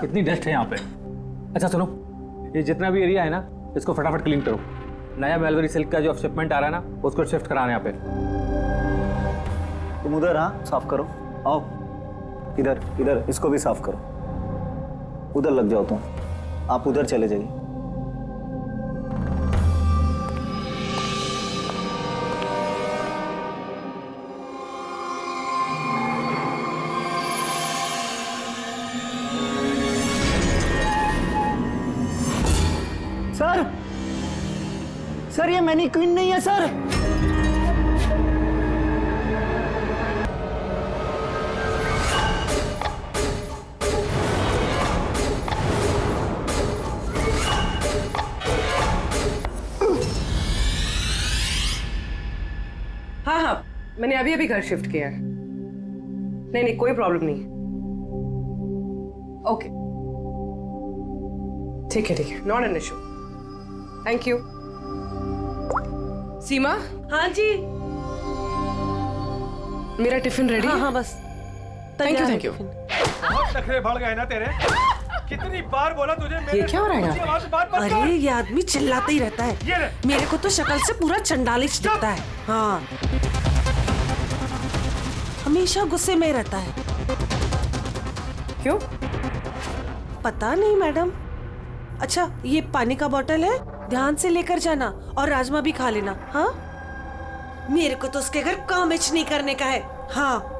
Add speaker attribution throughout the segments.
Speaker 1: कितनी डस्ट है यहाँ पे। अच्छा सुनो, ये जितना भी एरिया है ना, इसको फटाफट क्लीन करो। नया मलबरी सिल्क का जो शिपमेंट आ रहा है ना, उसको शिफ्ट कराना यहाँ पे।
Speaker 2: तुम उधर, हाँ साफ करो। आओ इधर, इधर इसको भी साफ करो। उधर लग जाओ तुम, आप उधर चले जाइए। सर, सर ये मैनीक्वीन नहीं है सर।
Speaker 3: हाँ हाँ, मैंने अभी अभी घर शिफ्ट किया है। नहीं नहीं, कोई प्रॉब्लम नहीं है। ओके ठीक है, not an issue. Thank you. Seema.
Speaker 4: हाँ जी।
Speaker 3: मेरा टिफिन रेडी?
Speaker 4: हाँ बस।
Speaker 3: Thank you.
Speaker 5: बहुत नखरे बढ़ गए ना तेरे। कितनी बार बोला तुझे मेरे
Speaker 3: ये क्या हो रहा है यहाँ पे?
Speaker 4: अरे ये आदमी चिल्लाता ही रहता है। मेरे को तो शक्ल से पूरा चंडालिश दिखता है। हाँ, हमेशा गुस्से में रहता है।
Speaker 3: क्यों?
Speaker 4: पता नहीं मैडम। अच्छा ये पानी का बोतल है, ध्यान से लेकर जाना और राजमा भी खा लेना। हाँ, मेरे को तो उसके घर काम नहीं करने का है। हाँ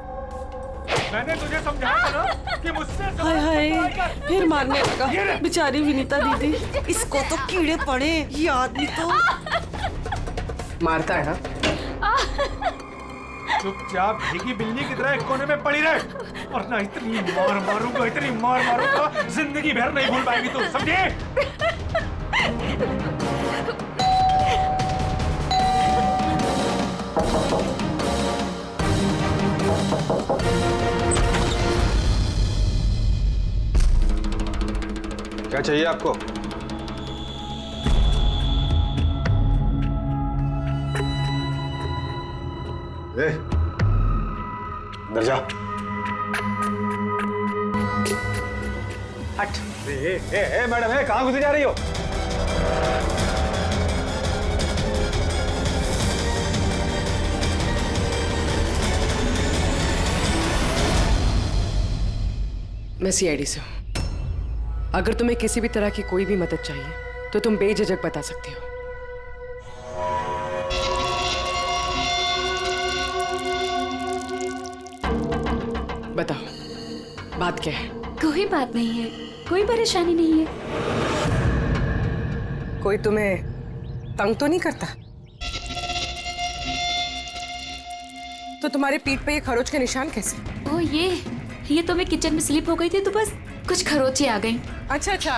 Speaker 5: मैंने तुझे समझाया था ना कि मुझसे
Speaker 4: हाय हाय, फिर मारने लगा बेचारी विनीता दीदी। इसको तो कीड़े पड़े, ये आदमी तो
Speaker 3: मारता है ना।
Speaker 5: चुपचाप भीगी बिल्ली की तरह एक कोने में पड़ी रहे, और ना इतनी मार मारूंगा जिंदगी भर नहीं भूल पाएगी तू, समझे?
Speaker 6: क्या चाहिए आपको? अंदर जा।
Speaker 3: हट।
Speaker 6: मैडम, कहाँ घुसी जा रही हो?
Speaker 3: मैं सीआईडी से हूँ। अगर तुम्हें किसी भी तरह की कोई भी मदद चाहिए तो तुम बेझिझक बता सकती हो। बताओ, बात क्या है?
Speaker 7: कोई बात नहीं है, कोई परेशानी नहीं है।
Speaker 3: कोई तुम्हें तंग तो नहीं करता? तो तुम्हारी पीठ पे ये खरोच के निशान कैसे?
Speaker 7: ओ ये तो मैं किचन में स्लिप हो गई थी तो बस कुछ खरोचे आ गई।
Speaker 3: अच्छा,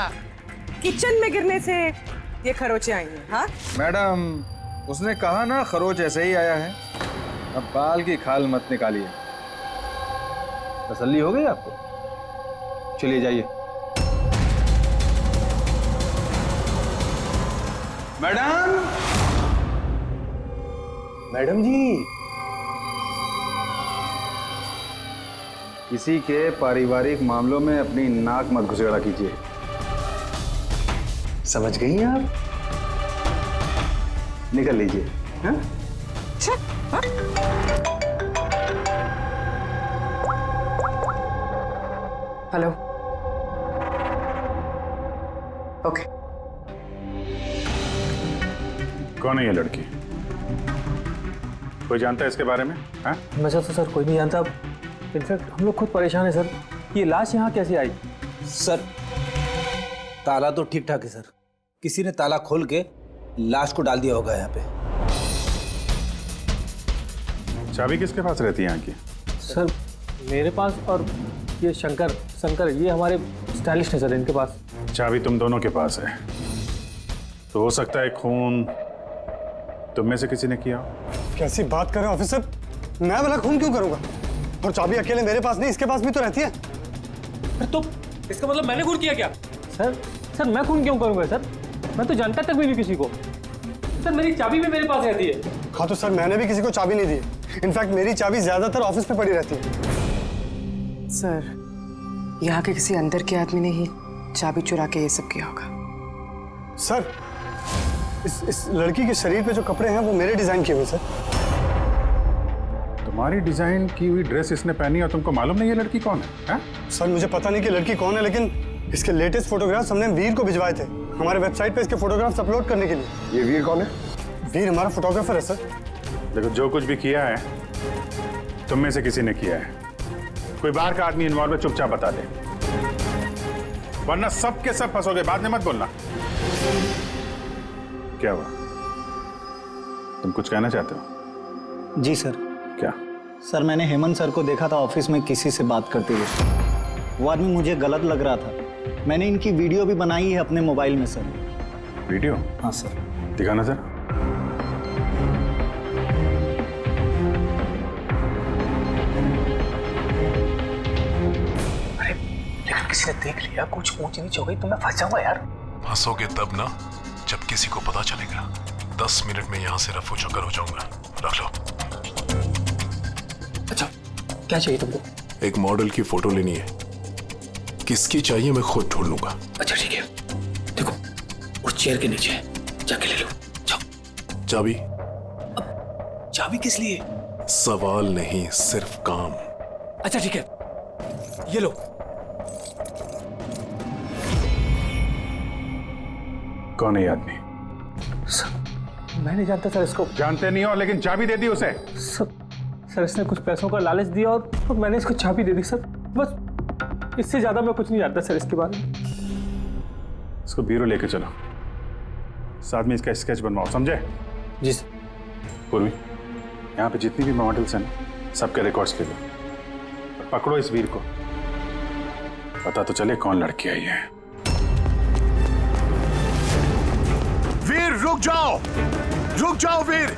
Speaker 3: किचन में गिरने से ये खरोचे आई हैं। हाँ
Speaker 6: मैडम, उसने कहा ना खरोच ऐसे ही आया है। अब बाल की खाल मत निकालिए। तसल्ली हो गई आपको? चलिए जाइए। मैडम जी, किसी के पारिवारिक मामलों में अपनी नाक मत घुसेड़ा कीजिए। समझ गई हैं आप? निकल लीजिए। हाँ?
Speaker 3: हेलो। ओके।
Speaker 8: कौन है ये लड़की? कोई जानता है इसके बारे में? हाँ?
Speaker 1: वैसे तो सर कोई नहीं जानता। इनफैक्ट हम लोग खुद परेशान है सर। ये लाश यहाँ कैसे आई?
Speaker 9: सर ताला तो ठीक ठाक है सर, किसी ने ताला खोल के लाश को डाल दिया होगा यहाँ पे।
Speaker 8: चाबी किसके पास रहती है यहाँ की?
Speaker 1: सर मेरे पास, और ये शंकर ये हमारे स्टाइलिस्ट है सर, इनके पास।
Speaker 8: चाबी तुम दोनों के पास है, तो हो सकता है खून तुम में से किसी ने किया हो।
Speaker 10: कैसी बात कर रहे हैं ऑफिसर? मैं भला खून क्यों करूंगा? और चाबी अकेले मेरे पास नहीं, इसके पास भी तो रहती है।
Speaker 1: तो इसका मतलब मैंने खून किया क्या? सर मैं खून क्यों करूंगा सर? मैं तो जानता तक भी नहीं किसी को। सर मेरी चाबी भी मेरे पास रहती है।
Speaker 10: हाँ तो सर मैंने भी किसी को चाबी नहीं दी। इनफैक्ट मेरी चाबी ज्यादातर ऑफिस पे पड़ी रहती है।
Speaker 3: सर यहाँ के किसी अंदर के आदमी ने ही चाबी चुरा के ये सब किया होगा।
Speaker 10: सर, इस लड़की के शरीर पे जो कपड़े हैं वो मेरे डिजाइन किए हुए सर।
Speaker 8: तुम्हारी डिजाइन की हुई ड्रेस इसने पहनी और तुमको मालूम नहीं ये लड़की कौन है?
Speaker 10: सर मुझे पता नहीं कि लड़की कौन है, लेकिन इसके लेटेस्ट फोटोग्राफ्स हमने वीर को भिजवाए थे हमारे वेबसाइट पे इसके फोटोग्राफ्स अपलोड करने के लिए।
Speaker 6: ये वीर कौन है?
Speaker 10: वीर हमारा फोटोग्राफर है सर।
Speaker 8: देखो, जो कुछ भी किया है तुम में से किसी ने किया है। कोई बाहर का आदमी इन्वॉल्व है, चुपचाप बता दे, वरना सब के सब फंसोगे। बाद में मत बोलना। क्या हुआ? तुम कुछ कहना चाहते हो?
Speaker 2: जी सर।
Speaker 8: क्या?
Speaker 2: सर, मैंने हेमंत सर को देखा था ऑफिस में किसी से बात करते हुए। वो आदमी मुझे गलत लग रहा था। मैंने इनकी वीडियो भी बनाई है अपने मोबाइल में सर।
Speaker 8: वीडियो?
Speaker 2: हाँ सर।
Speaker 8: दिखाना सर।
Speaker 9: अरे लेकिन किसी ने देख लिया, कुछ ऊंच नीच हो गई तो मैं फंस जाऊंगा यार।
Speaker 11: फंसोगे तब ना जब किसी को पता चलेगा। 10 मिनट में यहाँ से रफू चक्कर हो जाऊंगा। रख लो।
Speaker 9: अच्छा, क्या चाहिए तुमको?
Speaker 11: एक मॉडल की फोटो लेनी है। किसकी चाहिए मैं खुद ढूंढ लूंगा।
Speaker 9: अच्छा ठीक है, देखो उस चेयर के नीचे है, जाके ले लो। जाओ।
Speaker 11: चाबी?
Speaker 9: चाबी किस लिए?
Speaker 11: सवाल नहीं, सिर्फ काम।
Speaker 9: अच्छा ठीक है, ये लो।
Speaker 8: कौन है ये आदमी?
Speaker 1: सर, मैं नहीं जानता सर इसको।
Speaker 8: जानते नहीं हो, लेकिन चाबी दे दी उसे।
Speaker 1: सर इसने कुछ पैसों का लालच दिया और मैंने इसको चाबी दे दी सर। बस इससे ज्यादा मैं कुछ नहीं जानता सर इसके बारे में।
Speaker 8: इसको ब्यूरो लेके चलो, साथ में इसका स्केच बनवाओ, समझे?
Speaker 1: जी सर।
Speaker 8: पूर्वी, यहाँ पे जितनी भी मॉडल्स हैं सबके रिकॉर्ड्स ले लो और पकड़ो इस वीर को। पता तो चले कौन लड़की आई है।
Speaker 11: वीर रुक जाओ, रुक जाओ वीर।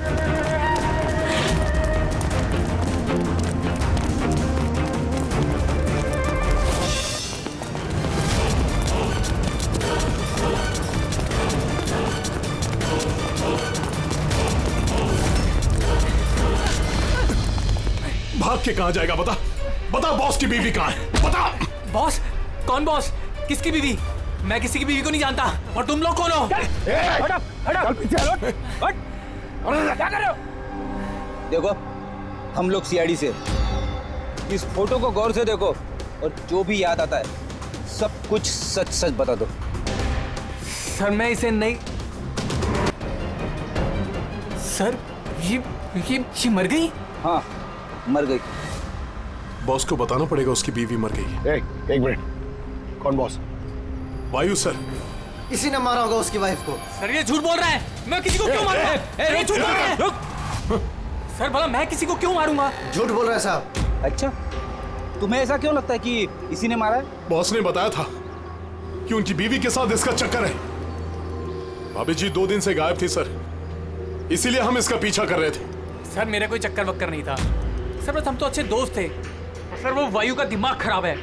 Speaker 11: भाग के कहां जाएगा? बता बता, बॉस की बीवी कहां है? बता।
Speaker 9: बॉस? कौन बॉस? किसकी बीवी? मैं किसी की बीवी को नहीं जानता। और तुम लोग कौन हो?
Speaker 1: हट पीछे, हट। क्या कर रहे हो?
Speaker 9: देखो, हम लोग सीआईडी से। इस फोटो को गौर से देखो और जो भी याद आता है सब कुछ सच सच बता दो।
Speaker 12: सर मैं इसे नहीं। सर ये मर गई?
Speaker 9: हाँ, मर गई।
Speaker 11: बॉस को बताना पड़ेगा उसकी बीवी मर गई।
Speaker 6: एक मिनट, कौन बॉस?
Speaker 11: वायु सर।
Speaker 10: इसी ने मारा होगा उसकी वाइफ को।
Speaker 12: सर ये झूठ बोल रहा है। मैं किसी को क्यों मारूंगा? ये झूठ बोल रहा है। सर भला मैं किसी को क्यों मारूंगा?
Speaker 10: झूठ बोल रहा है साहब।
Speaker 9: अच्छा, तुम्हें ऐसा क्यों लगता है कि इसी ने मारा है?
Speaker 11: बॉस ने बताया था कि उनकी बीवी के साथ इसका चक्कर है। भाभी जी 2 दिन से गायब थी सर, इसीलिए हम इसका पीछा कर रहे थे।
Speaker 12: सर मेरा कोई चक्कर वक्कर नहीं था सर, बस हम तो अच्छे दोस्त थे। सर वो वायु का दिमाग खराब है,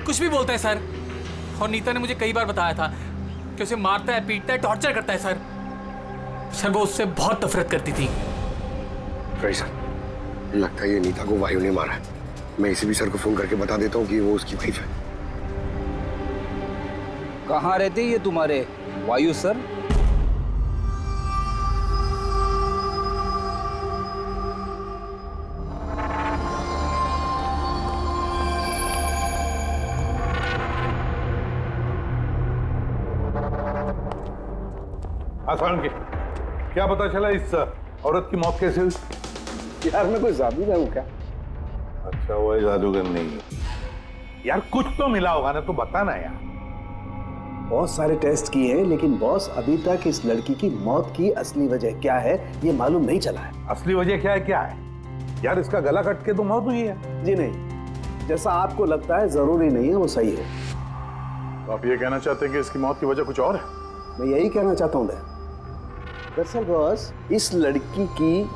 Speaker 12: कुछ भी बोलता है सर। और नीता ने मुझे कई बार बताया था कि उसे मारता है, पीटता है, टॉर्चर करता है सर। सर वो उससे बहुत नफरत करती थी।
Speaker 13: सर, लगता है ये नीता को वायु ने मारा है। मैं इसी भी सर को फोन करके बता देता हूँ कि वो उसकी वाइफ है।
Speaker 9: कहाँ रहते ये तुम्हारे वायु सर?
Speaker 6: आसान की क्या पता चला इस औरत की मौत कैसे हुई?
Speaker 13: यार मैं कोई जादूगर हूँ क्या?
Speaker 6: अच्छा, वो जादूगर नहीं है यार, कुछ तो मिला होगा ना, तो बताना यार।
Speaker 14: बहुत सारे टेस्ट किए हैं, लेकिन बॉस अभी तक इस लड़की की मौत की असली वजह क्या है ये मालूम नहीं चला है।
Speaker 6: असली वजह क्या है? क्या है यार? इसका गला कट के तो मौत हुई है।
Speaker 14: जी नहीं, जैसा आपको लगता है जरूरी नहीं है वो सही है।
Speaker 8: तो आप ये कहना चाहते हैं कि इसकी मौत की वजह कुछ और है?
Speaker 14: मैं यही कहना चाहता हूँ। दरअसल बॉस, इस लड़की की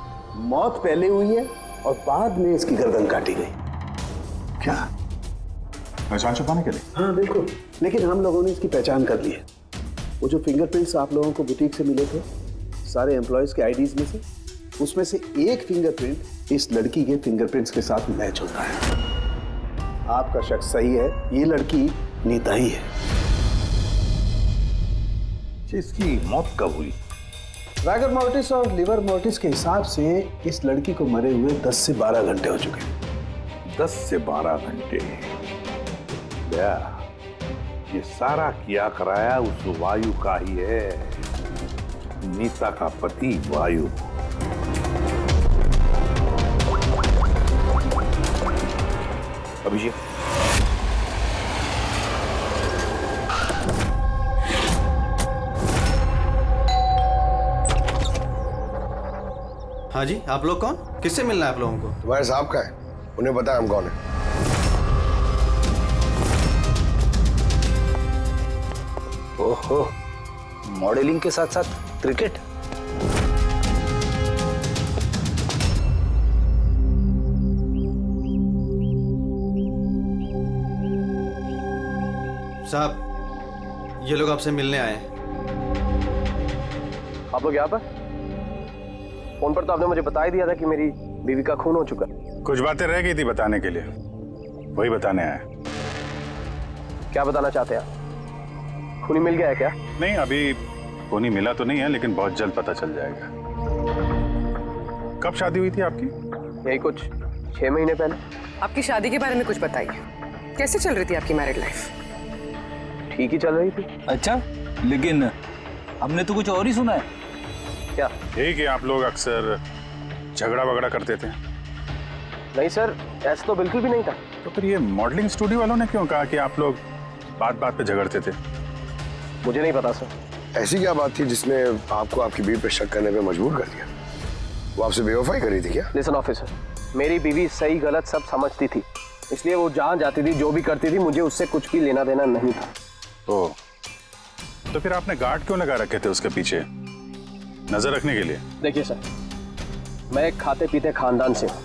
Speaker 14: मौत पहले हुई है और बाद में इसकी गर्दन काटी गई।
Speaker 8: क्या? पहचान छुपाने के लिए?
Speaker 14: हाँ बिल्कुल, लेकिन हम लोगों ने इसकी पहचान कर ली है। वो जो फिंगरप्रिंट्स आप लोगों को बुटीक से मिले थे सारे एम्प्लॉयज के आईडीज में से, उसमें से एक फिंगरप्रिंट इस लड़की के फिंगरप्रिंट्स के साथ मैच होता है। आपका शक सही है, ये लड़की नीता ही है।
Speaker 13: इसकी मौत कब हुई?
Speaker 14: रैगर मोर्टिस और लिवर मोर्टिस के हिसाब से इस लड़की को मरे हुए 10 से 12 घंटे हो चुके हैं।
Speaker 13: 10 से 12 घंटे। या, ये सारा किया कराया उस वायु का ही है, नीता का पति वायु। अभिषेक,
Speaker 15: हाँ जी, आप लोग कौन? किससे मिलना है आप लोगों को?
Speaker 13: तुम्हारे साहब का है, उन्हें पता है हम कौन है।
Speaker 9: ओहो, मॉडलिंग के साथ साथ क्रिकेट।
Speaker 15: साहब, ये लोग आपसे मिलने आए हैं।
Speaker 14: आप लोग यहाँ पर? फोन पर तो आपने मुझे बता ही दिया था कि मेरी बीवी का खून हो चुका।
Speaker 8: कुछ बातें रह गई थी बताने के लिए, वही बताने आया।
Speaker 14: क्या बताना चाहते हैं आप? खूनी मिल गया है क्या?
Speaker 8: नहीं, अभी खूनी मिला तो नहीं है, लेकिन बहुत जल्द पता चल जाएगा। कब शादी हुई थी आपकी?
Speaker 14: यही कुछ 6 महीने पहले।
Speaker 3: आपकी शादी के बारे में कुछ बताइए। कैसे चल रही थी आपकी मैरिड लाइफ?
Speaker 14: ठीक ही चल रही थी।
Speaker 9: अच्छा, लेकिन हमने तो कुछ और ही सुना है।
Speaker 14: क्या?
Speaker 8: यही कि आप लोग अक्सर झगड़ा वगड़ा करते थे।
Speaker 14: नहीं सर, ऐसा तो बिल्कुल भी नहीं था।
Speaker 8: तो फिर ये मॉडलिंग स्टूडियो वालों ने क्यों कहा कि आप लोग बात बात पे झगड़ते थे?
Speaker 14: मुझे नहीं पता सर।
Speaker 13: ऐसी क्या बात थी जिसने आपको आपकी बीवी पे शक करने पे मजबूर कर दिया? वो आपसे बेवफाई कर रही थी क्या?
Speaker 14: लिसन ऑफिसर, मेरी बीवी सही गलत सब समझती थी, इसलिए वो जहाँ जाती थी, जो भी करती थी, मुझे उससे कुछ भी लेना देना नहीं था।
Speaker 8: ओह, तो फिर आपने गार्ड क्यों लगा रखे थे उसके पीछे, नजर रखने के लिए?
Speaker 14: देखिए सर, मैं एक खाते पीते खानदान से हूँ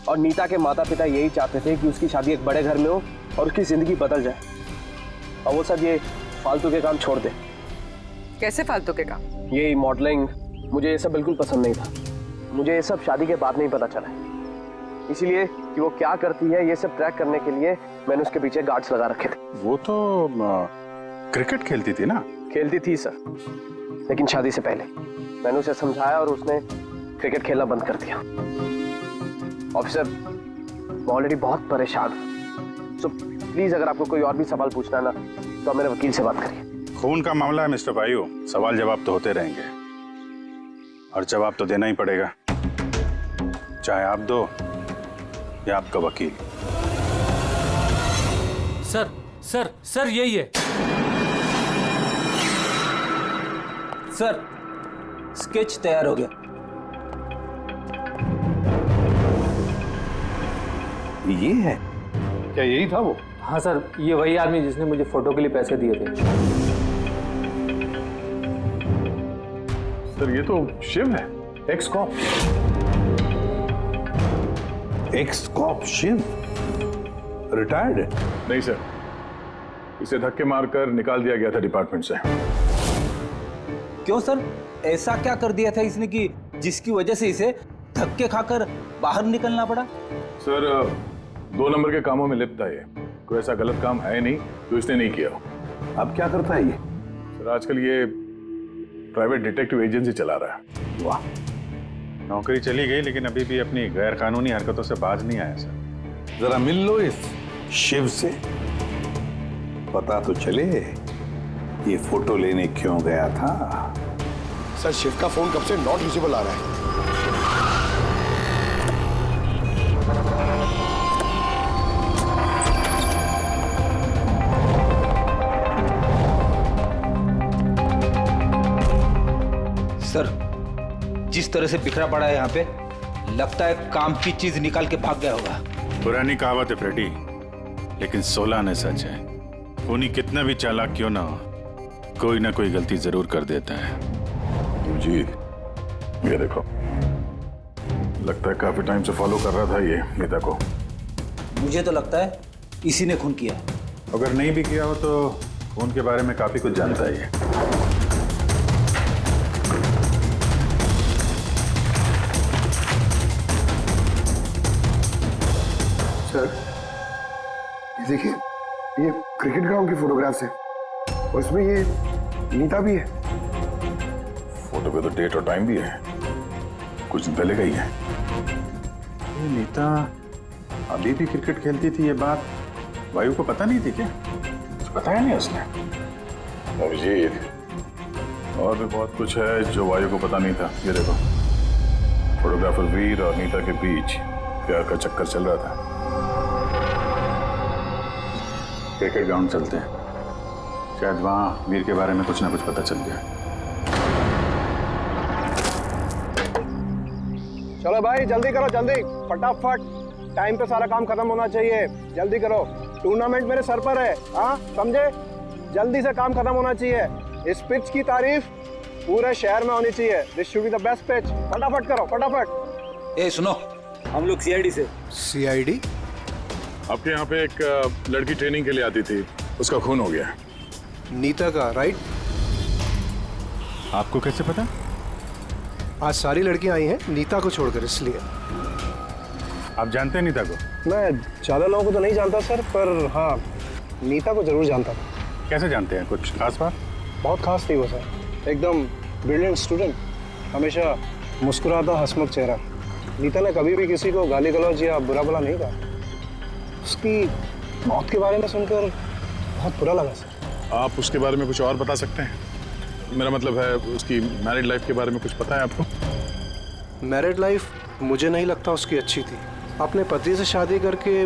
Speaker 14: और नीता के माता पिता यही चाहते थे कि उसकी शादी एक बड़े घर में हो और उसकी जिंदगी बदल जाए, और वो सब ये फालतू के काम छोड़ दे।
Speaker 3: कैसे फालतू के काम?
Speaker 14: ये मॉडलिंग, मुझे ये सब बिल्कुल पसंद नहीं था। मुझे ये सब शादी के बाद नहीं पता चला, इसीलिए कि वो क्या करती है ये सब ट्रैक करने के लिए मैंने उसके पीछे गार्ड्स लगा रखे थे। वो तो
Speaker 8: क्रिकेट खेलती थी ना?
Speaker 14: खेलती थी सर, लेकिन शादी से पहले मैंने उसे समझाया और उसने क्रिकेट खेलना बंद कर दिया। ऑफिसर, मैं ऑलरेडी बहुत परेशान हूँ, सो प्लीज अगर आपको कोई और भी सवाल पूछना है ना, तो आप मेरे वकील से बात करिए।
Speaker 8: खून का मामला है मिस्टर भाइयों, सवाल जवाब तो होते रहेंगे और जवाब तो देना ही पड़ेगा, चाहे आप दो या आपका वकील।
Speaker 12: सर सर सर, यही है
Speaker 9: सर। स्केच तैयार हो गया।
Speaker 13: ये है क्या? यही था वो?
Speaker 1: हाँ सर, ये वही आदमी जिसने मुझे फोटो के लिए पैसे दिए थे।
Speaker 13: सर, ये तो शिव है, ex cop. Ex cop Shiv retired है?
Speaker 11: नहीं सर, इसे धक्के मारकर निकाल दिया गया था डिपार्टमेंट से।
Speaker 9: क्यों सर, ऐसा क्या कर दिया था इसने कि जिसकी वजह से इसे धक्के खाकर बाहर निकलना पड़ा?
Speaker 11: सर, 2 नंबर के कामों में लिप्त है ये, कोई ऐसा गलत काम है नहीं तो इसने नहीं किया।
Speaker 13: अब क्या करता है ये?
Speaker 11: सर, आजकल ये प्राइवेट डिटेक्टिव एजेंसी चला रहा है।
Speaker 13: वाह,
Speaker 8: नौकरी चली गई लेकिन अभी भी अपनी गैर कानूनी हरकतों से बाज नहीं आया सर।
Speaker 13: जरा मिल लो इस शिव से, पता तो चले ये फोटो लेने क्यों गया था।
Speaker 11: सर, शिव का फोन कब से नॉट रीचेबल आ रहा है।
Speaker 9: सर, जिस तरह से बिखरा पड़ा है यहाँ पे, लगता है काम की चीज निकाल के भाग गया होगा।
Speaker 8: पुरानी कहावत है फ्रेडी, लेकिन 16 ने सच है। खूनी कितना भी चालाक क्यों ना हो, कोई ना कोई गलती जरूर कर देता है।
Speaker 11: जी, ये देखो, लगता है काफी टाइम से फॉलो कर रहा था ये नीता को।
Speaker 9: मुझे तो लगता है इसी ने खून किया।
Speaker 8: अगर नहीं भी किया हो तो खून के बारे में काफी कुछ जानता है ये।
Speaker 13: सर,
Speaker 16: देखिए, ये क्रिकेट ग्राउंड की फोटोग्राफ्स है और इसमें ये नीता भी है।
Speaker 8: फोटो पे तो डेट और टाइम भी है, कुछ दिन पहले का ही है। ये नीता अभी भी क्रिकेट खेलती थी, ये बात वायु को पता नहीं थी क्या? कुछ बताया नहीं उसने? अभिजीत, और भी बहुत कुछ है जो वायु को पता नहीं था। ये देखो, फोटोग्राफर वीर और नीता के बीच प्यार का चक्कर चल रहा था। क्रिकेट ग्राउंड चलते हैं, शायद वहां वीर के बारे में कुछ ना कुछ पता चल गया।
Speaker 14: चलो भाई जल्दी करो, जल्दी फटाफट, टाइम पे सारा काम खत्म होना चाहिए। जल्दी करो, टूर्नामेंट मेरे सर पर है, हाँ समझे? जल्दी से काम खत्म होना चाहिए। इस पिच की तारीफ पूरे शहर में होनी चाहिए। This should be the best pitch. फटाफट करो, फटाफट।
Speaker 9: ए सुनो, हम लोग सीआईडी से।
Speaker 11: सीआईडी?
Speaker 8: आपके यहाँ पे एक लड़की ट्रेनिंग के लिए आती थी, उसका खून हो गया।
Speaker 11: नीता का, राइट?
Speaker 8: आपको कैसे पता?
Speaker 11: आज सारी लड़कियां आई हैं नीता को छोड़कर, इसलिए।
Speaker 8: आप जानते हैं नीता को?
Speaker 14: मैं ज़्यादा लोगों को तो नहीं जानता सर, पर हाँ नीता को जरूर जानता था।
Speaker 8: कैसे जानते हैं? कुछ खास बात?
Speaker 14: बहुत खास थी वो सर, एकदम ब्रिलियंट स्टूडेंट, हमेशा मुस्कुराता हंसमुख चेहरा। नीता ने कभी भी किसी को गाली गलौज या बुरा भला नहीं कहा। उसकी मौत के बारे में सुनकर बहुत बुरा लगा सर।
Speaker 8: आप उसके बारे में कुछ और बता सकते हैं? मेरा मतलब है, उसकी मैरिड लाइफ के बारे में कुछ पता है आपको?
Speaker 14: मैरिड लाइफ मुझे नहीं लगता उसकी अच्छी थी। अपने पति से शादी करके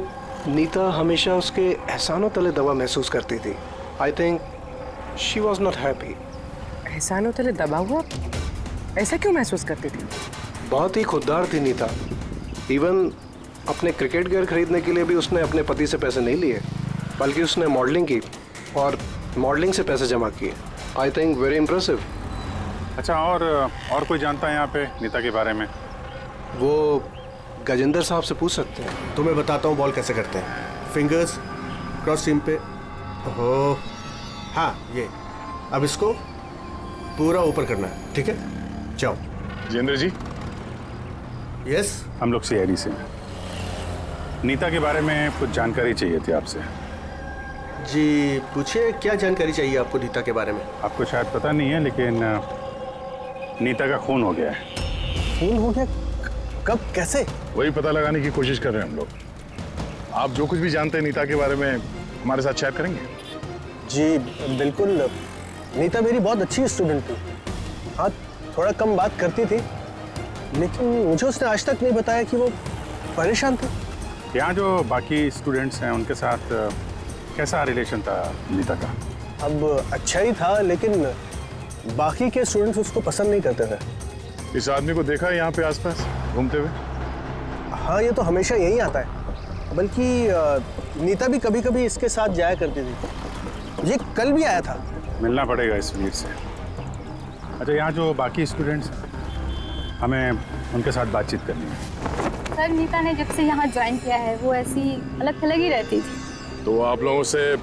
Speaker 14: नीता हमेशा उसके एहसानों तले दबा महसूस करती थी। I think she was not happy.
Speaker 3: एहसानों तले दबा हुआ? ऐसा क्यों महसूस करती थी?
Speaker 14: बहुत ही खुददार थी नीता। इवन अपने क्रिकेट गियर खरीदने के लिए भी उसने अपने पति से पैसे नहीं लिए, बल्कि उसने मॉडलिंग की और मॉडलिंग से पैसे जमा किए। I think very impressive.
Speaker 8: अच्छा, और कोई जानता है यहाँ पे नीता के बारे में?
Speaker 14: वो गजेंद्र साहब से पूछ सकते हैं।
Speaker 11: तुम्हें बताता हूँ बॉल कैसे करते हैं। फिंगर्स क्रॉस सीम पे, हो हाँ ये, अब इसको पूरा ऊपर करना है, ठीक है? जाओ।
Speaker 8: जितेंद्र जी।
Speaker 11: यस?
Speaker 8: हम लोग सीआईडी से। नीता के बारे में कुछ जानकारी चाहिए थी आपसे।
Speaker 11: जी पूछिए, क्या जानकारी चाहिए आपको नीता के बारे में?
Speaker 8: आपको शायद पता नहीं है, लेकिन नीता का खून हो गया है।
Speaker 14: खून हो गया? कब, कैसे?
Speaker 8: वही पता लगाने की कोशिश कर रहे हैं हम लोग। आप जो कुछ भी जानते हैं नीता के बारे में हमारे साथ शेयर करेंगे?
Speaker 14: जी बिल्कुल। नीता मेरी बहुत अच्छी स्टूडेंट थी। हाँ, थोड़ा कम बात करती थी, लेकिन मुझे उसने आज तक नहीं बताया कि वो परेशान थी।
Speaker 8: यहाँ जो बाकी स्टूडेंट्स हैं उनके साथ कैसा रिलेशन था नीता का?
Speaker 14: अब अच्छा ही था, लेकिन बाकी के स्टूडेंट्स उसको पसंद नहीं करते थे।
Speaker 8: इस आदमी को देखा है यहाँ पे आसपास घूमते हुए?
Speaker 14: हाँ, ये तो हमेशा यही आता है। बल्कि नीता भी कभी कभी इसके साथ जाया करती थी। ये कल भी आया था।
Speaker 8: मिलना पड़ेगा इस वीर से। अच्छा, यहाँ जो बाकी स्टूडेंट्स, हमें उनके साथ बातचीत करनी है।
Speaker 17: सर, नीता ने जब से यहाँ ज्वाइन किया है वो ऐसी अलग थलग ही रहती थी।
Speaker 8: तो आप लोगों से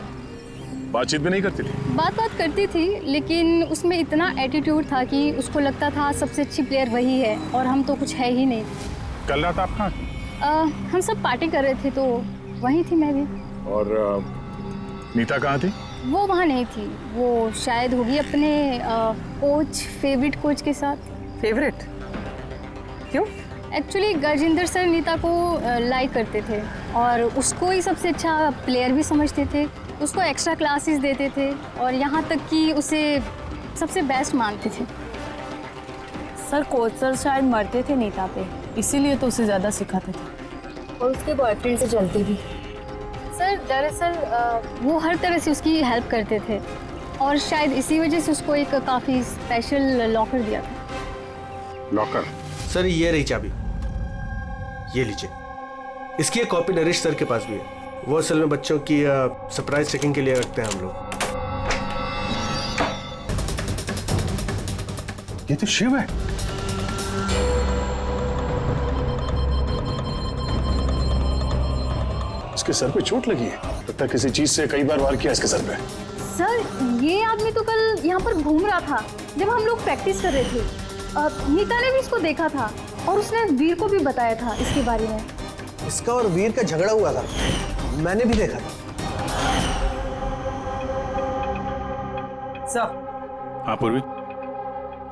Speaker 8: बातचीत भी नहीं करती थी?
Speaker 17: बात करती थी, लेकिन उसमें इतना एटीट्यूड था कि उसको लगता था सबसे अच्छी प्लेयर वही है और हम तो कुछ है ही नहीं।
Speaker 8: कल रात आप कहाँ थी?
Speaker 17: हम सब पार्टी कर रहे थे तो वहीं थी मैं भी।
Speaker 8: और नीता कहाँ थी?
Speaker 17: वो वहाँ नहीं थी, वो शायद होगी अपने कोच, फेवरेट कोच के साथ।
Speaker 3: फेवरेट? क्यों?
Speaker 17: एक्चुअली गजेंद्र सर नीता को लाइक करते थे और उसको ही सबसे अच्छा प्लेयर भी समझते थे। उसको एक्स्ट्रा क्लासेस देते थे और यहाँ तक कि उसे सबसे बेस्ट मानते थे।
Speaker 18: सर, कोच सर शायद मरते थे नीता पे, इसीलिए तो उसे ज़्यादा सिखाते थे।
Speaker 17: और उसके बॉयफ्रेंड से चलती थी। सर दरअसल वो हर तरह से उसकी हेल्प करते थे और शायद इसी वजह से उसको एक काफ़ी स्पेशल लॉकर दिया था।
Speaker 8: लॉकर?
Speaker 11: सर ये रही चाबी, ये लीजिए। इसकी एक कॉपी नरेश सर के पास भी है। वो असल में बच्चों की सरप्राइज चेकिंग के लिए रखते हैं हम लोग।
Speaker 8: ये तो शिव है। इसके सर पे चोट लगी है, लगता है किसी चीज से कई बार वार किया इसके सर पे।
Speaker 17: सर, ये आदमी तो कल यहाँ पर घूम रहा था जब हम लोग प्रैक्टिस कर रहे थे। नीता ने भी इसको देखा था और उसने वीर को भी बताया था इसके बारे में।
Speaker 14: इसका और वीर का झगड़ा हुआ था, मैंने भी देखा था।
Speaker 3: सर,
Speaker 8: हाँ पूर्वी,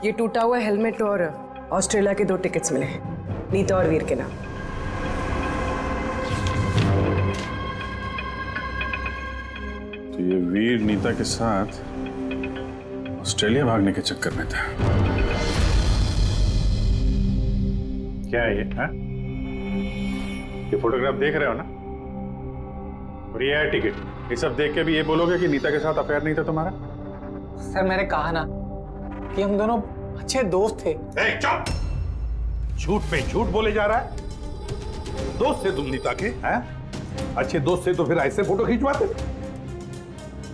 Speaker 3: ये टूटा हुआ हेलमेट और ऑस्ट्रेलिया के 2 टिकट्स मिले, नीता और वीर के नाम।
Speaker 8: तो ये वीर नीता के साथ ऑस्ट्रेलिया भागने के चक्कर में था। क्या है ये? हाँ? ये फोटोग्राफ देख रहे हो ना? और ये है टिकट। ये सब देख के भी ये बोलोगे कि नीता के साथ अफेयर नहीं था तुम्हारा?
Speaker 12: सर मैंने कहा ना कि हम दोनों अच्छे दोस्त थे।
Speaker 13: चुप! झूठ पे झूठ बोले जा रहा है। दोस्त थे तुम नीता के, हैं? अच्छे दोस्त थे तो फिर ऐसे फोटो खिंचवाते?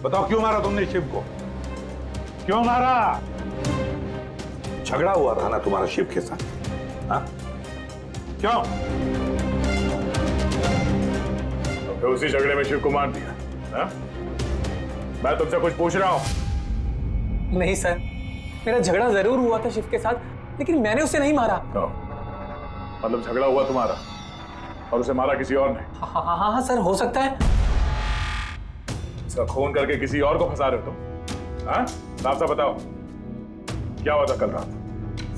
Speaker 13: बताओ क्यों मारा तुमने शिव को? क्यों मारा? झगड़ा हुआ था ना तुम्हारा शिव के साथ, हाँ? क्यों? तो फिर उसी झगड़े में शिव को मार दिया, हाँ? मैं तुमसे कुछ पूछ रहा हूं।
Speaker 12: नहीं सर, मेरा झगड़ा जरूर हुआ था शिव के साथ, लेकिन मैंने उसे नहीं मारा।
Speaker 8: मतलब झगड़ा हुआ तुम्हारा और उसे मारा किसी और ने?
Speaker 12: हाँ सर, हो सकता है।
Speaker 8: इसका खून करके किसी और को फंसा रहे हो तुम, हाँ? साफ साफ बताओ क्या हुआ था कल रात?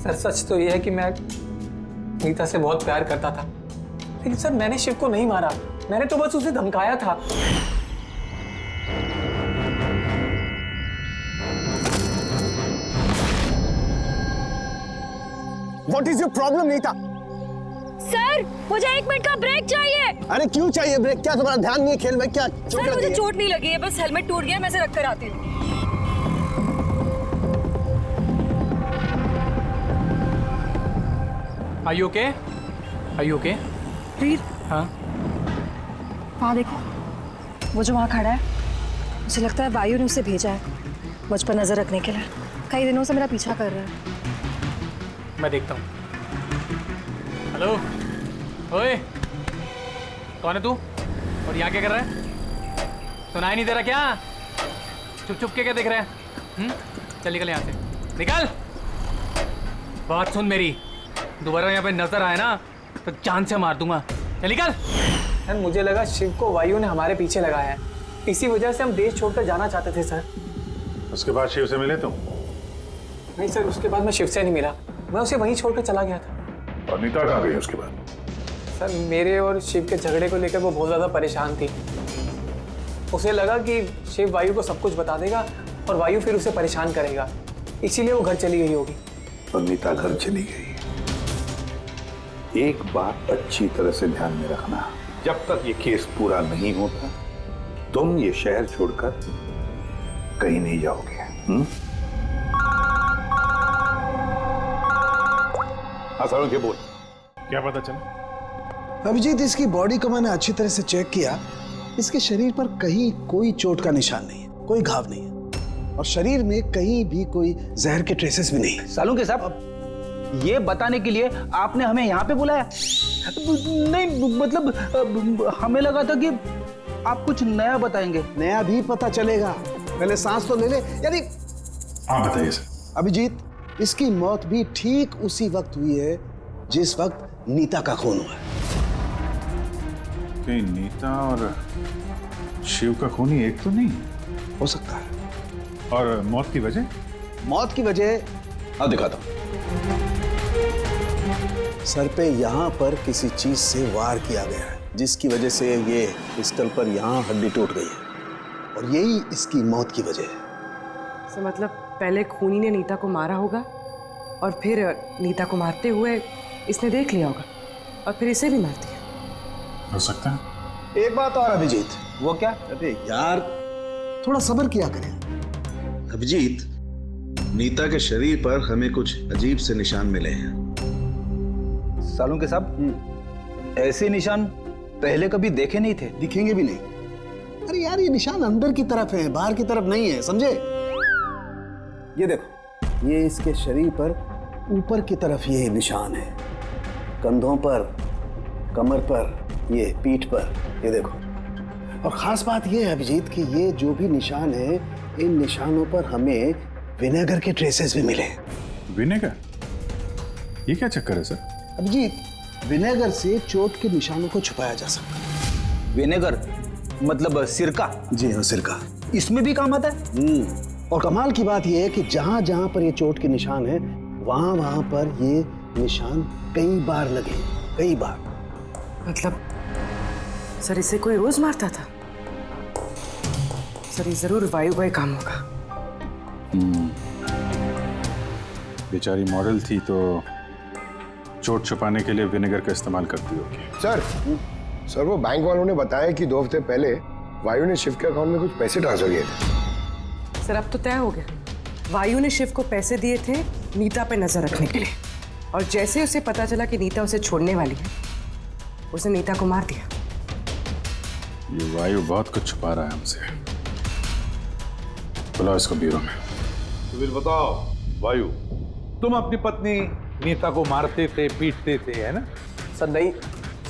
Speaker 12: सर सच तो यह है कि मैं नीता से बहुत प्यार करता था, लेकिन सर मैंने शिव को नहीं मारा, मैंने तो बस उसे धमकाया था।
Speaker 10: What is your problem, Nita?
Speaker 17: Sir, मुझे 1 मिनट का ब्रेक चाहिए।
Speaker 10: अरे क्यों चाहिए ब्रेक? क्या तुम्हारा ध्यान नहीं है खेल में? क्या
Speaker 17: सर, मुझे चोट नहीं लगी है, बस हेलमेट टूट गया, मैं इसे रख कर आती हूँ।
Speaker 12: Are you okay? Are you okay?
Speaker 17: वीर,
Speaker 12: हाँ?
Speaker 17: वहाँ देखो, वो जो वहाँ खड़ा है, मुझे लगता है वायु ने उसे भेजा है मुझ पर नजर रखने के लिए। कई दिनों से मेरा पीछा कर रहा है।
Speaker 12: मैं देखता हूँ। हेलो, ओए, कौन है तू? और यहाँ क्या कर रहा है? सुनाई नहीं दे रहा क्या? चुप चुप के क्या देख रहा है? चल निकल यहाँ से, निकल। बात सुन मेरी, दोबारा यहाँ पे नजर आए ना तो जान से मार दूंगा। चल निकल। सर मुझे लगा शिव को वायु ने हमारे पीछे लगाया है, इसी वजह से हम देश छोड़कर जाना चाहते थे सर।
Speaker 8: उसके बाद शिव से मिले तुम?
Speaker 12: नहीं सर, उसके बाद मैं शिव से नहीं मिला, मैं उसे वहीं छोड़कर चला गया था।
Speaker 8: और नीता कहाँ गई उसके बाद?
Speaker 12: सर मेरे और शिव के झगड़े को लेकर वो बहुत ज़्यादा परेशान थी। उसे लगा कि शिव वायु को सब कुछ बता देगा और वायु फिर उसे परेशान करेगा, इसीलिए वो घर चली गई होगी।
Speaker 13: और नीता घर चली गई। एक बात अच्छी तरह से ध्यान में रखना, जब तक ये केस पूरा नहीं होता तुम ये शहर छोड़कर कहीं नहीं जाओगे। हाँ सारुण के बोल,
Speaker 8: क्या पता चला?
Speaker 11: अभिजीत, इसकी बॉडी को मैंने अच्छी तरह से चेक किया, इसके शरीर पर कहीं कोई चोट का निशान नहीं है, कोई घाव नहीं है, और शरीर में कहीं भी कोई जहर के ट्रेसेस भी नहीं है।
Speaker 9: सालुंके साहब, ये बताने के लिए आपने हमें यहाँ पे बुलाया? नहीं मतलब हमें लगा था कि आप कुछ नया बताएंगे।
Speaker 11: नया भी पता चलेगा, पहले सांस तो ले ले। यानी
Speaker 8: हाँ बताइए सर।
Speaker 11: अभिजीत, इसकी मौत भी ठीक उसी वक्त हुई है जिस वक्त नीता का खून हुआ।
Speaker 8: कहीं नीता और शिव का खून ही एक तो नहीं
Speaker 11: हो सकता है?
Speaker 8: और मौत की वजह?
Speaker 11: मौत की वजह अब दिखाता हूं। सर पे यहाँ पर किसी चीज से वार किया गया है, जिसकी वजह से ये पिस्टल पर यहाँ हड्डी टूट गई है, और यही इसकी मौत की वजह है।
Speaker 3: तो मतलब पहले खूनी ने नीता को मारा होगा और फिर नीता को मारते हुए इसने देख लिया होगा और फिर इसे भी मार दिया।
Speaker 8: हो सकता है।
Speaker 11: एक बात और अभिजीत।
Speaker 9: वो क्या?
Speaker 11: अरे यार, थोड़ा सब्र किया करें।
Speaker 19: अभिजीत, नीता के शरीर पर हमें कुछ अजीब से निशान मिले हैं।
Speaker 9: सालुंके साहब, ऐसे निशान पहले कभी देखे नहीं थे।
Speaker 11: दिखेंगे भी नहीं। अरे यार, ये निशान अंदर की तरफ है, बाहर की तरफ नहीं है, समझे? ये देखो, ये इसके शरीर पर ऊपर की तरफ ये निशान है, कंधों पर, कमर पर, ये पीठ पर, ये देखो। और खास बात ये है अभिजीत कि ये जो भी निशान है, इन निशानों पर हमें विनेगर के ट्रेसेस भी मिले।
Speaker 8: विनेगर? ये क्या चक्कर है सर?
Speaker 11: अभिजीत, विनेगर से चोट के निशानों को छुपाया जा सकता है।
Speaker 9: विनेगर मतलब सिरका?
Speaker 11: जी हाँ, सिरका।
Speaker 9: इसमें भी काम आता है?
Speaker 11: और कमाल की बात यह है कि जहां जहां पर ये चोट के निशान है वहां वहां पर ये निशान कई बार लगे, कई बार।
Speaker 3: मतलब सर इसे कोई रोज मारता था? सर ये जरूर वायु का ही काम होगा।
Speaker 8: बेचारी मॉडल थी तो चोट छुपाने के लिए विनेगर का इस्तेमाल करती होगी।
Speaker 16: सर वो बैंक वालों ने बताया कि 2 हफ्ते पहले वायु ने शिव के अकाउंट में कुछ पैसे ट्रांसफर किए थे।
Speaker 3: सर अब तो तय हो गया, वायु ने शिव को पैसे दिए थे नीता पे नजर रखने के लिए, और जैसे उसे पता चला कि नीता उसे छोड़ने वाली है, उसने नीता को मार दिया।
Speaker 8: ये वायु बहुत कुछ छुपा रहा है हमसे। बुलाओ इसको ब्यूरो में।
Speaker 13: तो फिर बताओ वायु, तुम अपनी पत्नी नीता को मारते थे, पीटते थे, है ना?
Speaker 14: सर नहीं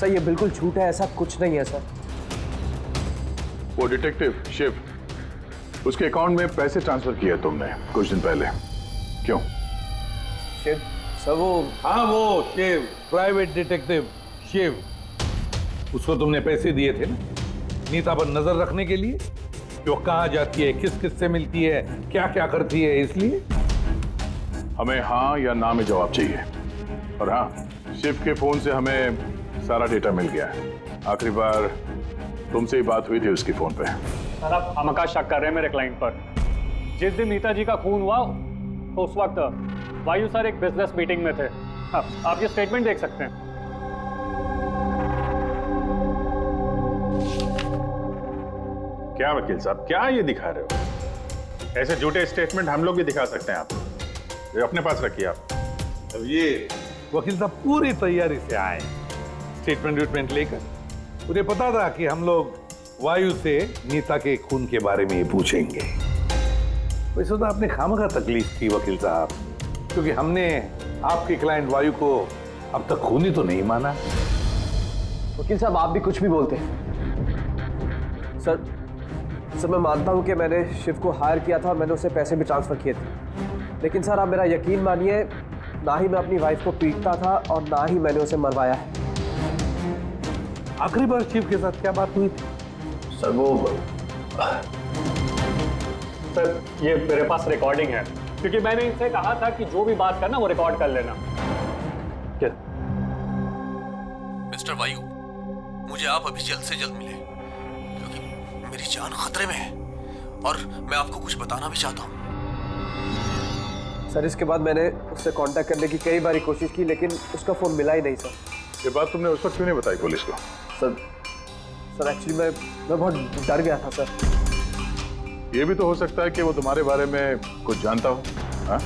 Speaker 14: सर, ये बिल्कुल झूठ है, ऐसा कुछ नहीं है सर।
Speaker 8: वो डिटेक्टिव शिव, उसके अकाउंट में पैसे ट्रांसफर किए तुमने कुछ दिन पहले, क्यों?
Speaker 14: शिव सर वो,
Speaker 13: हाँ वो शिव, प्राइवेट डिटेक्टिव शिव, उसको तुमने पैसे दिए थे ना नीता पर नजर रखने के लिए, कि वो कहाँ जाती है, किस किस से मिलती है, क्या क्या करती है, इसलिए
Speaker 8: हमें हाँ या ना में जवाब चाहिए। और हाँ, शिव के फोन से हमें सारा डेटा मिल गया है। आखिरी बार तुमसे ही बात हुई थी उसकी फोन पे।
Speaker 20: सर आप हमका शक कर रहे हैं मेरे क्लाइंट पर। जिस दिन नीता जी का खून हुआ तो उस वक्त वायु सर एक बिजनेस मीटिंग में थे। आप ये स्टेटमेंट देख सकते हैं।
Speaker 8: क्या वकील साहब, क्या ये दिखा रहे हो? ऐसे झूठे स्टेटमेंट हम लोग भी दिखा सकते हैं आपको, ये अपने पास रखिए आप।
Speaker 13: अब ये वकील साहब पूरी तैयारी से आए स्टेटमेंट लेकर। उन्हें पता था कि हम लोग वायु से नीता के खून के बारे में ही पूछेंगे। वैसे तो आपने खामखा तकलीफ की वकील साहब, क्योंकि हमने आपके क्लाइंट वायु को अब तक खूनी तो नहीं माना।
Speaker 14: वकील साहब आप भी कुछ भी बोलते हैं। सर मैं मानता हूं कि मैंने शिव को हायर किया था और मैंने उसे पैसे भी ट्रांसफर किए थे, लेकिन सर आप मेरा यकीन मानिए, ना ही मैं अपनी वाइफ को पीटता था और ना ही मैंने उसे मरवाया है।
Speaker 13: आखिरी बार शिव के साथ क्या बात हुई थी?
Speaker 20: सर वो सर ये मेरे पास रिकॉर्डिंग है, क्योंकि मैंने इनसे कहा था कि जो भी बात करना वो रिकॉर्ड कर लेना। क्या?
Speaker 15: मिस्टर वायु, मुझे आप अभी जल्द से जल्द मिले, क्योंकि मेरी जान खतरे में है और मैं आपको कुछ बताना भी चाहता हूँ।
Speaker 14: सर इसके बाद मैंने उससे कांटेक्ट करने की कई बार कोशिश की, लेकिन उसका फोन मिला ही नहीं सर।
Speaker 8: ये बात तुमने उस वक्त क्यों नहीं बताई पुलिस को?
Speaker 14: सर एक्चुअली मैं बहुत डर गया था सर।
Speaker 8: ये भी तो हो सकता है कि वो तुम्हारे बारे में कुछ जानता हो, हाँ?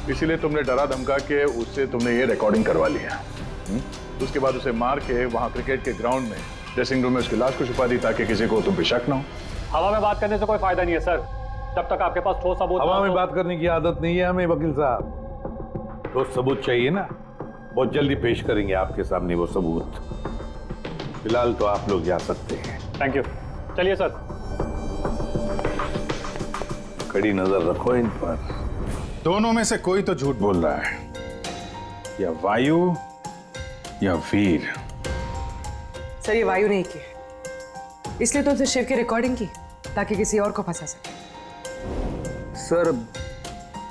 Speaker 8: इसीलिए तुमने डरा धमका के उससे तुमने ये रिकॉर्डिंग करवा ली है। उसके बाद उसे मार के वहाँ क्रिकेट के ग्राउंड में ड्रेसिंग रूम में उसकी लाश को छुपा दी ताकि किसी को तुम पे शक ना हो।
Speaker 20: हवा में बात करने से कोई फायदा नहीं है सर, जब तक आपके पास ठोस सबूत।
Speaker 13: हवा में बात करने की आदत नहीं है हमें वकील साहब, ठोस सबूत चाहिए ना, बहुत जल्दी पेश करेंगे आपके सामने वो सबूत। फिलहाल तो आप लोग जा सकते हैं।
Speaker 20: थैंक यू, चलिए सर।
Speaker 13: कड़ी नजर रखो इन पर।
Speaker 8: दोनों में से कोई तो झूठ बोल रहा है, या वायु या वीर।
Speaker 3: सर ये वायु नहीं की, इसलिए तो उसे शिव की रिकॉर्डिंग की ताकि किसी और को फंसा सके।
Speaker 9: सर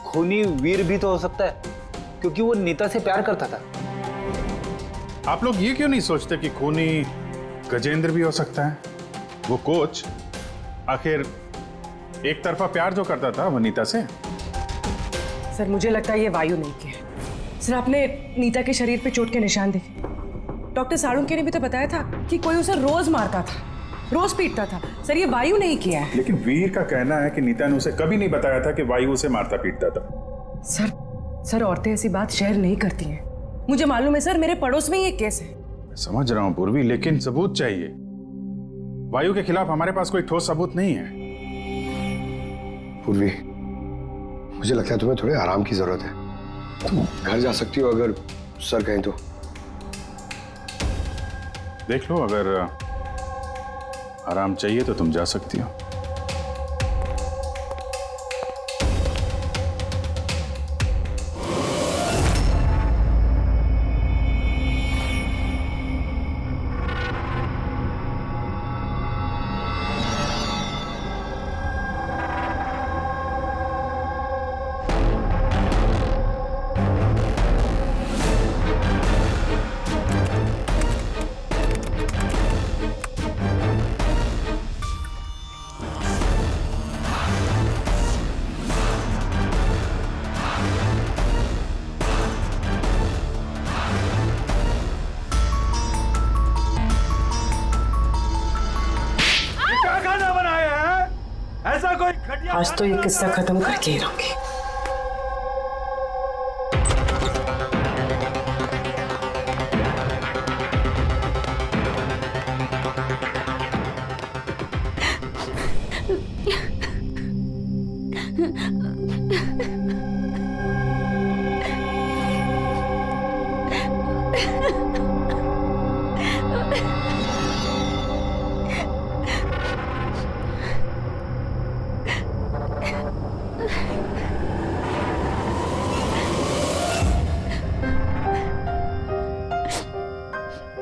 Speaker 9: खूनी वीर भी तो हो सकता है, क्योंकि वो नीता से प्यार करता था।
Speaker 8: आप लोग ये क्यों नहीं सोचते कि खूनी गजेंद्र भी हो सकता है? वो कोच आखिर एक तरफा प्यार जो करता था वो नीता से।
Speaker 3: सर मुझे लगता है ये वायु नहीं की है। सर आपने नीता के शरीर पे चोट के निशान देखे। डॉक्टर साळुंखे ने भी तो बताया था कि कोई उसे रोज मारता था, रोज पीटता था। सर ये वायु नहीं किया है।
Speaker 8: लेकिन वीर का कहना है कि नीता ने उसे कभी नहीं बताया था कि वायु उसे मारता पीटता था।
Speaker 3: सर औरतें ऐसी बात शेयर नहीं करती हैं। मुझे मालूम है सर, मेरे पड़ोस में ये केस है।
Speaker 8: मैं समझ रहा हूं पूर्वी, लेकिन सबूत चाहिए। वायु के खिलाफ हमारे पास कोई ठोस सबूत नहीं है।
Speaker 16: पूर्वी, मुझे लगता है तुम्हें थोड़े आराम की जरूरत है। तुम घर जा सकती हो अगर सर कहें तो।
Speaker 8: देख लो, अगर आराम चाहिए तो तुम जा सकती हो।
Speaker 5: ऐसा कोई घटिया
Speaker 3: आज तो ये किस्सा खत्म करके ही रहूंगी।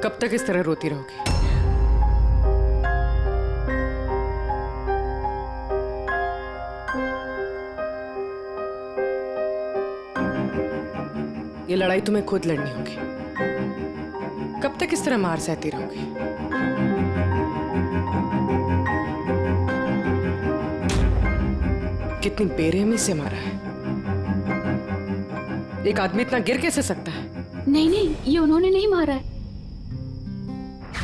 Speaker 3: कब तक इस तरह रोती रहोगी? ये लड़ाई तुम्हें खुद लड़नी होगी। कब तक इस तरह मार सहती रहोगी? कितनी बेरहमी से मारा है। एक आदमी इतना गिर कैसे सकता है?
Speaker 7: नहीं नहीं, ये उन्होंने नहीं मारा है।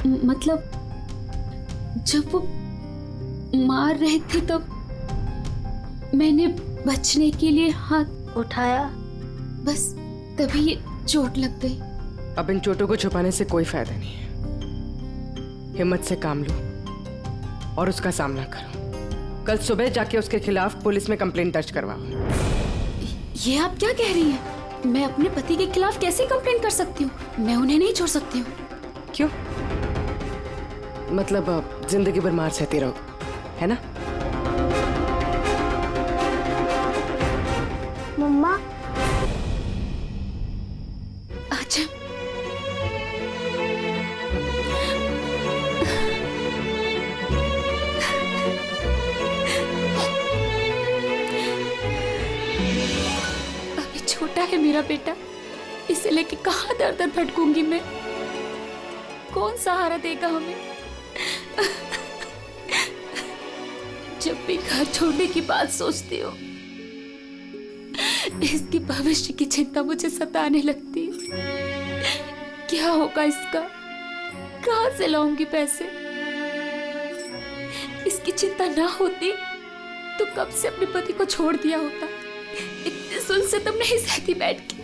Speaker 7: मतलब जब वो मार रहे थे तब मैंने बचने के लिए हाथ उठाया, बस तभी ये चोट लग गई।
Speaker 3: अब इन चोटों को छुपाने से कोई फायदा नहीं है। हिम्मत से काम लो और उसका सामना करो। कल सुबह जाके उसके खिलाफ पुलिस में कंप्लेंट दर्ज करवाओ।
Speaker 7: ये आप क्या कह रही हैं? मैं अपने पति के खिलाफ कैसे कंप्लेंट कर सकती हूँ? मैं उन्हें नहीं छोड़ सकती हूँ।
Speaker 3: क्यों? मतलब जिंदगी भर मार सहती रहो, है ना?
Speaker 17: मम्मा
Speaker 7: अच्छा अभी छोटा है मेरा बेटा, इसे लेके कहाँ दर दर भटकूंगी मैं? कौन सहारा देगा हमें? जब भी घर छोड़ने की बात सोचती हूँ, इसके भविष्य की चिंता मुझे सताने लगती है। क्या होगा इसका? कहाँ से लाऊंगी पैसे? इसकी चिंता ना होती तो कब से अपने पति को छोड़ दिया होता। इतने सुन से तुम नहीं सहती बैठ के।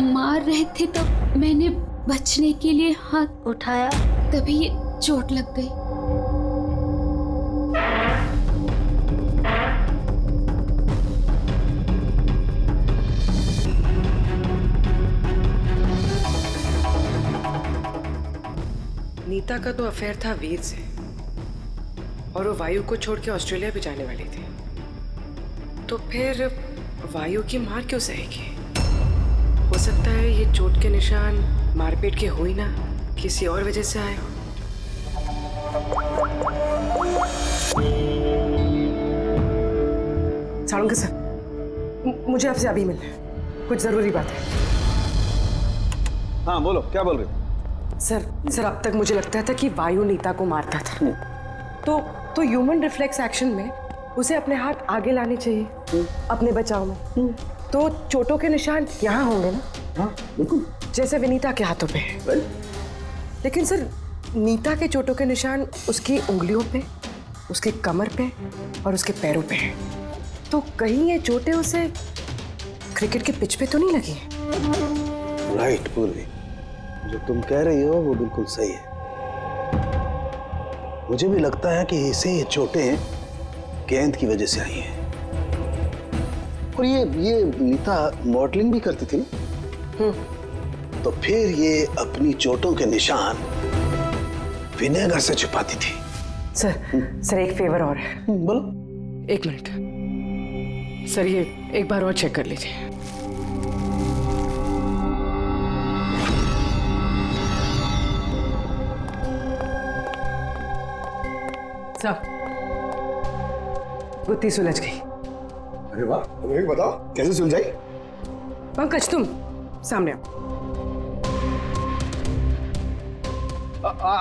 Speaker 7: मार रहे थे तब मैंने बचने के लिए हाथ उठाया, तभी ये चोट लग गई।
Speaker 3: नीता का तो अफेयर था वीर से, और वो वायु को छोड़ के ऑस्ट्रेलिया भी जाने वाली थी। तो फिर वायु की मार क्यों सहेगी? हो सकता है ये चोट के निशान मारपीट के हो ही ना, किसी और वजह से आए हो। साळुंके सर, मुझे आपसे अभी मिलना है, कुछ जरूरी बात है।
Speaker 19: हाँ बोलो, क्या बोल रहे हो?
Speaker 3: सर अब तक मुझे लगता था कि वायु नीता को मारता था। तो ह्यूमन रिफ्लेक्स एक्शन में उसे अपने हाथ आगे लाने चाहिए अपने बचाव में। तो चोटों के निशान यहाँ होंगे ना?
Speaker 11: हाँ बिल्कुल,
Speaker 3: जैसे विनीता के हाथों पे है। लेकिन सर नीता के चोटों के निशान उसकी उंगलियों पे, उसकी कमर पे और उसके पैरों पे है। तो कहीं ये चोटें उसे क्रिकेट के पिच पे तो नहीं लगी हैं?
Speaker 11: राइट पूर्वी, जो तुम कह रही हो वो बिल्कुल सही है। मुझे भी लगता है कि इसे ये चोटें गेंद की वजह से आई हैं। और ये नीता मॉडलिंग भी करती थी ना, तो फिर ये अपनी चोटों के निशान विनेगर से छुपाती थी।
Speaker 3: सर एक फेवर और है।
Speaker 11: बोलो।
Speaker 3: एक मिनट सर, ये एक बार और चेक कर लीजिए। सर गुत्ती सुलझ गई।
Speaker 16: अरे वाह, तुम्हें बताओ कैसे सुलझाई?
Speaker 3: पंकज तुम सामने आओ।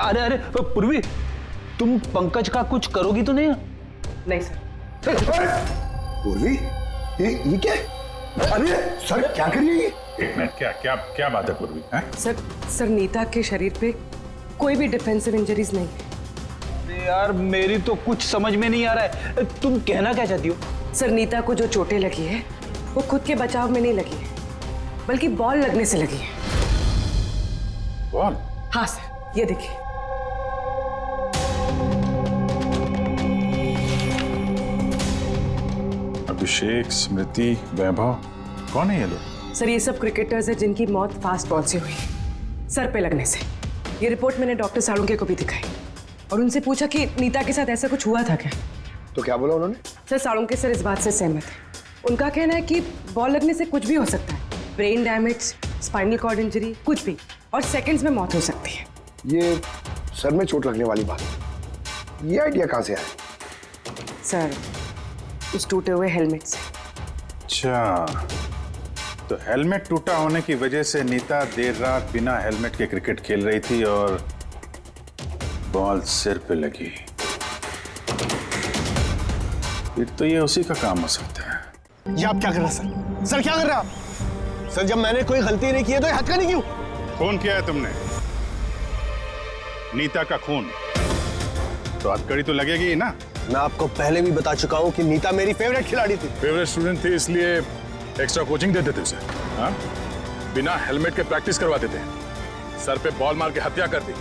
Speaker 9: अरे पूर्वी, तुम पंकज का कुछ करोगी तो नहीं?
Speaker 3: नहीं सर,
Speaker 16: पूर्वी, ये क्या है? अरे सर क्या कर रही है ये?
Speaker 8: एक मिनट, क्या क्या क्या बात है पूर्वी?
Speaker 3: सर नीता के शरीर पे कोई भी डिफेंसिव इंजरीज नहीं है।
Speaker 9: यार मेरी तो कुछ समझ में नहीं आ रहा है, तुम कहना क्या चाहती हो?
Speaker 3: सर नीता को जो चोटें लगी है वो खुद के बचाव में नहीं लगी है, बल्कि बॉल लगने से लगी है।
Speaker 8: बॉल?
Speaker 3: हाँ सर, ये देखिए।
Speaker 8: अभिषेक, स्मृति, वैभव, कौन है ये लोग?
Speaker 3: सर ये सब क्रिकेटर्स हैं जिनकी मौत फास्ट बॉल से हुई, सर पे लगने से। ये रिपोर्ट मैंने डॉक्टर साळुंके को भी दिखाई और उनसे पूछा कि नीता के साथ ऐसा कुछ हुआ था क्या।
Speaker 16: तो क्या बोला उन्होंने?
Speaker 3: सर साळुंके सर इस बात से सहमत है। उनका कहना है कि बॉल लगने से कुछ भी हो सकता है, brain damage, spinal cord injury, कुछ भी, और सेकंड्स में मौत हो सकती है।
Speaker 16: ये सर में चोट लगने वाली बात, ये आइडिया कहाँ से आया?
Speaker 3: सर उस टूटे हुए हेलमेट से।
Speaker 8: अच्छा, तो हेलमेट टूटा होने की वजह से नीता देर रात बिना हेलमेट के क्रिकेट खेल रही थी और बॉल सिर पे लगी। फिर तो ये उसी का काम हो सकता है।
Speaker 10: ये आप क्या कर रहे हैं सर? सर क्या कर रहे हैं आप? सर जब मैंने कोई गलती नहीं की है तो ये हथकड़ी क्यों?
Speaker 8: खून किया है तुमने, नीता का खून, तो हथकड़ी तो लगेगी ही ना।
Speaker 10: मैं आपको पहले भी बता चुका हूँ कि नीता मेरी फेवरेट खिलाड़ी थी।
Speaker 8: फेवरेट स्टूडेंट थी इसलिए एक्स्ट्रा कोचिंग देते थे उसे, हाँ? बिना हेलमेट के प्रैक्टिस करवाते थे, सर पे बॉल मार के हत्या कर दी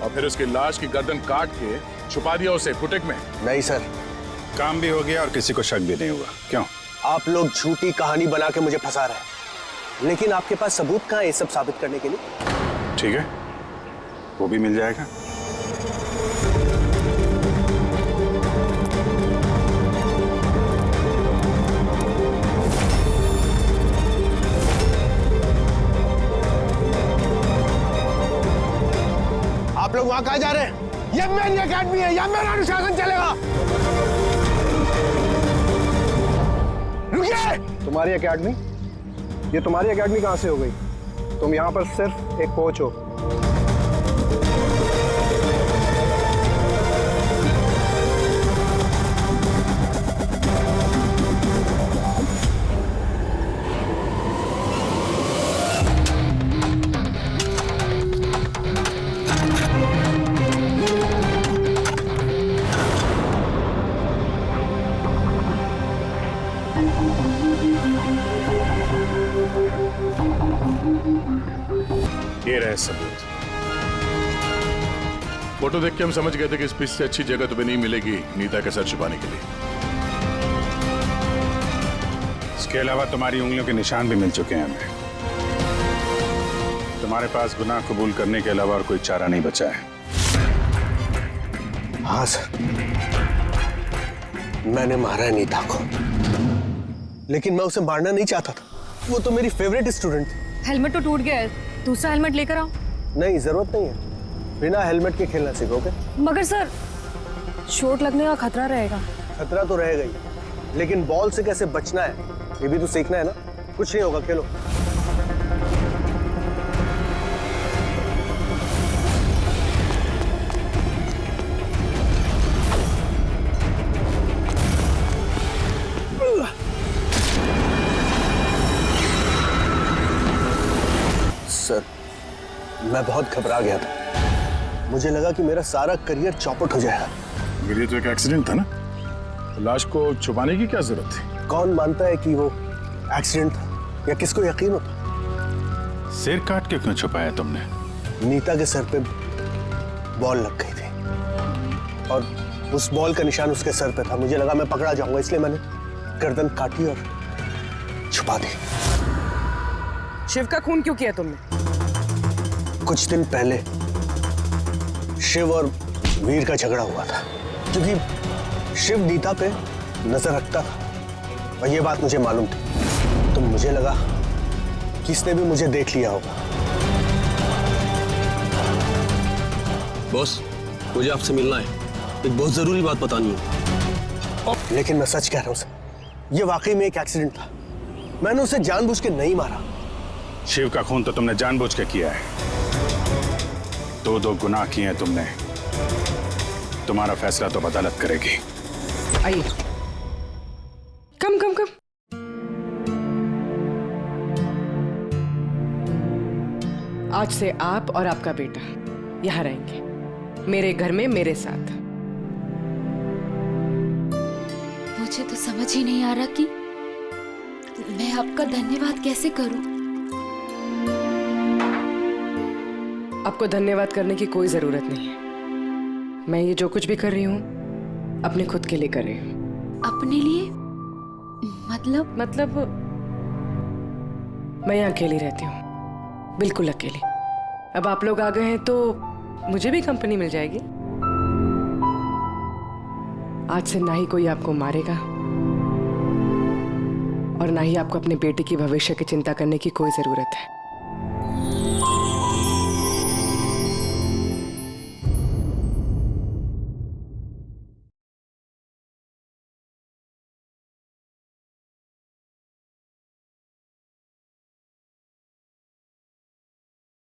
Speaker 8: और फिर उसकी लाश की गर्दन काट के छुपा दिया उसे फुटेक में।
Speaker 10: नहीं सर,
Speaker 8: काम भी हो गया और किसी को शक भी नहीं हुआ। क्यों?
Speaker 10: आप लोग झूठी कहानी बना के मुझे फंसा रहे हैं, लेकिन आपके पास सबूत कहाँ है ये सब साबित करने के लिए?
Speaker 8: ठीक है, वो भी मिल जाएगा।
Speaker 10: आप लोग वहां कहाँ जा रहे हैं? ये मेरी अकेडमी है, यहाँ मेरा अनुशासन चलेगा। रुकिए! तुम्हारी एकेडमी? ये तुम्हारी एकेडमी कहाँ से हो गई? तुम यहाँ पर सिर्फ एक कोच हो।
Speaker 8: ये रहे सबूत। फोटो देख के हम समझ गए थे कि इस पीस से अच्छी जगह तुम्हें नहीं मिलेगी नीता के सर छुपाने के लिए। इसके अलावा तुम्हारी उंगलियों के निशान भी मिल चुके हैं हमें। तुम्हारे पास गुनाह कबूल करने के अलावा और कोई चारा नहीं बचा है।
Speaker 10: हाँ सर, मैंने मारा है नीता को, लेकिन मैं उसे मारना नहीं चाहता था। वो तो मेरी फेवरेट स्टूडेंट थी।
Speaker 17: हेलमेट तो टूट गया है, दूसरा हेलमेट लेकर आओ।
Speaker 10: नहीं, जरूरत नहीं है, बिना हेलमेट के खेलना सीखोगे।
Speaker 17: मगर सर चोट लगने का खतरा रहेगा।
Speaker 10: खतरा तो रहेगा ही, लेकिन बॉल से कैसे बचना है ये भी तो सीखना है ना। कुछ नहीं होगा, खेलो। सर मैं बहुत घबरा गया था, मुझे लगा कि मेरा सारा करियर चौपट हो जाएगा।
Speaker 8: मगर ये तो एक एक्सीडेंट था ना, लाश को छुपाने की क्या जरूरत थी?
Speaker 10: कौन मानता है कि वो एक्सीडेंट था या किसको यकीन होता?
Speaker 8: सिर काट के क्यों छुपाया तुमने?
Speaker 10: नीता के सर पे बॉल लग गई थी और उस बॉल का निशान उसके सर पे था। मुझे लगा मैं पकड़ा जाऊंगा, इसलिए मैंने गर्दन काटी और छुपा दी।
Speaker 3: शिव का खून क्यों किया तुमने?
Speaker 10: कुछ दिन पहले शिव और वीर का झगड़ा हुआ था, क्योंकि शिव नीता पे नजर रखता था और ये बात मुझे मालूम थी, तो मुझे लगा कि इसने भी मुझे देख लिया होगा।
Speaker 15: बॉस, मुझे आपसे मिलना है, एक बहुत जरूरी बात बतानी है।
Speaker 10: लेकिन मैं सच कह रहा हूं सर, ये वाकई में एक एक्सीडेंट था। मैंने उसे जानबूझ के नहीं मारा।
Speaker 8: शिव का खून तो तुमने जानबूझ के किया है। दो गुनाह किए हैं तुमने। तुम्हारा फैसला तो अदालत करेगी।
Speaker 3: आइए। आज से आप और आपका बेटा यहाँ रहेंगे, मेरे घर में मेरे साथ।
Speaker 7: मुझे तो समझ ही नहीं आ रहा कि मैं आपका धन्यवाद कैसे करूं।
Speaker 3: आपको धन्यवाद करने की कोई जरूरत नहीं है। मैं ये जो कुछ भी कर रही हूँ अपने खुद के लिए कर रही हूँ।
Speaker 7: अपने लिए?
Speaker 3: मतलब मैं यहाँ अकेली रहती हूँ, बिल्कुल अकेली। अब आप लोग आ गए हैं तो मुझे भी कंपनी मिल जाएगी। आज से ना ही कोई आपको मारेगा और ना ही आपको अपने बेटे की भविष्य की चिंता करने की कोई जरूरत है।